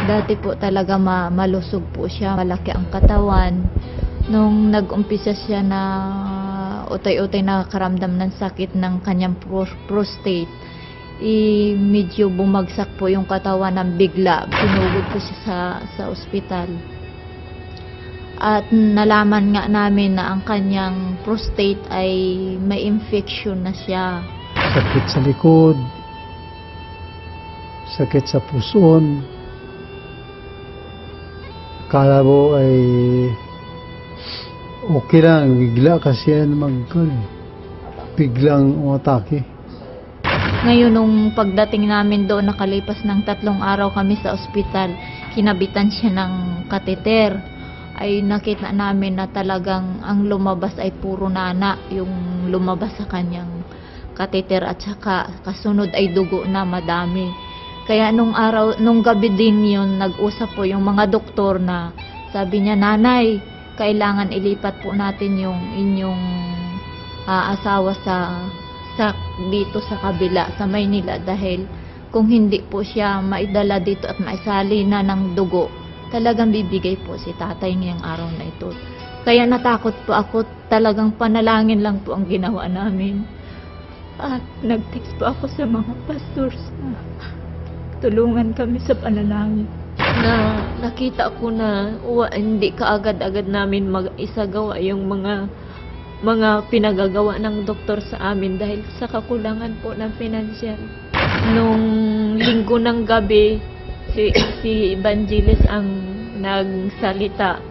Dati po talaga malusog po siya, malaki ang katawan. Nung nag-umpisa siya na utay-utay nakakaramdam ng sakit ng kanyang prostate, medyo bumagsak po yung katawan ng bigla. Sinugod po siya sa ospital. At nalaman nga namin na ang kanyang prostate ay may infection na siya. Sakit sa likod, sakit sa puson. Akala mo ay okay lang, bigla kasi yan biglang umatake. Ngayon nung pagdating namin doon, nakalipas ng 3 araw kami sa ospital, kinabitan siya ng kateter. Ay nakita namin na talagang ang lumabas ay puro nana, yung lumabas sa kanyang kateter, at saka kasunod ay dugo na madami. Kaya nung gabi din yun, nag-usap po yung mga doktor na sabi niya, "Nanay, kailangan ilipat po natin yung inyong asawa sa dito sa kabila, sa Maynila, dahil kung hindi po siya maidala dito at maisali na ng dugo, talagang bibigay po si tatay ngayong araw na ito." Kaya natakot po ako, talagang panalangin lang po ang ginawa namin. At nag-text po ako sa mga pastors na tulungan kami sa panalangin. Nakita ko na hindi kaagad-agad namin isagawa yung mga pinagagawa ng doktor sa amin dahil sa kakulangan po ng financial. Nung linggo ng gabi, si Evangelist ang nagsalita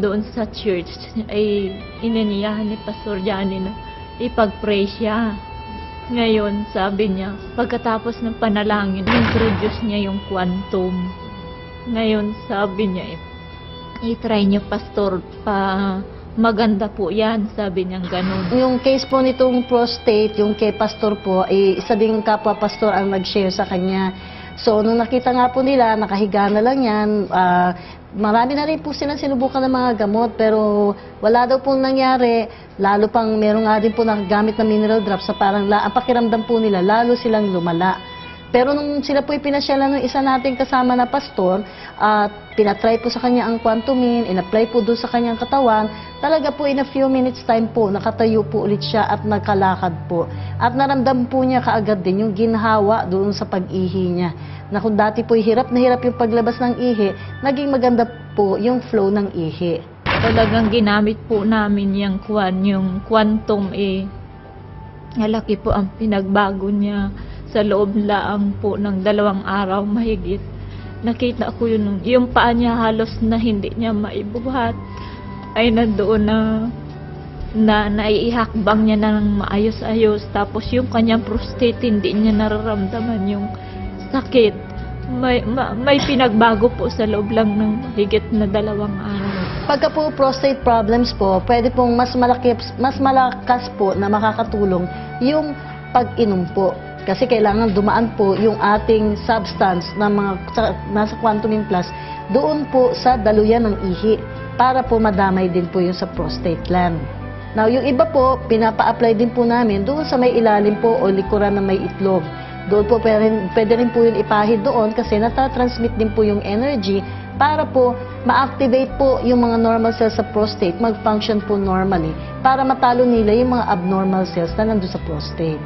doon sa church, ay inaniyahan ni Pastor Johnny na ipag-pray siya. Ngayon, sabi niya, pagkatapos ng panalangin, introduce niya yung quantum. Ngayon, sabi niya, i-try niyo, Pastor, maganda po yan, sabi niya ganun. Yung case po nitong prostate, yung kay Pastor po, isa ding kapwa Pastor ang nag-share sa kanya. So, nung nakita nga po nila, nakahiga na lang yan, marami na rin po silang sinubukan ng mga gamot, pero wala daw pong nangyari. Lalo pang meron nga din po nakagamit na mineral drops sa parang ang pakiramdam po nila, lalo silang lumala. Pero nung sila po ipinasyalan ng isa nating kasama na pastor, pinatry po sa kanya ang quantumin, in-apply po doon sa kanyang katawan, talaga po in a few minutes time po, nakatayo po ulit siya at nagkalakad po. At naramdam po niya kaagad din yung ginhawa doon sa pag-ihi niya. Na kung dati po hirap na hirap yung paglabas ng ihi, naging maganda po yung flow ng ihi. Talagang ginamit po namin yung quantum, malaki po ang pinagbago niya. Sa loob lang po ng 2 araw mahigit, nakita ko yung paa niya halos na hindi niya maibuhat, ay nandoon na naiihakbang niya ng maayos-ayos. Tapos yung kanyang prostate, hindi niya nararamdaman yung sakit. May pinagbago po sa loob lang ng higit na 2 araw. Pagka po prostate problems po, pwede pong mas malakas po na makakatulong yung pag-inom po. Kasi kailangan dumaan po yung ating substance na nasa Quantumin Plus doon po sa daluyan ng ihi para po madamay din po yung sa prostate gland. Now, yung iba po, pinapa-apply din po namin doon sa may ilalim po o likuran na may itlog. Doon po pwede rin po yung ipahid doon kasi natatransmit din po yung energy para po ma-activate po yung mga normal cells sa prostate, mag-function po normally para matalo nila yung mga abnormal cells na nandun sa prostate.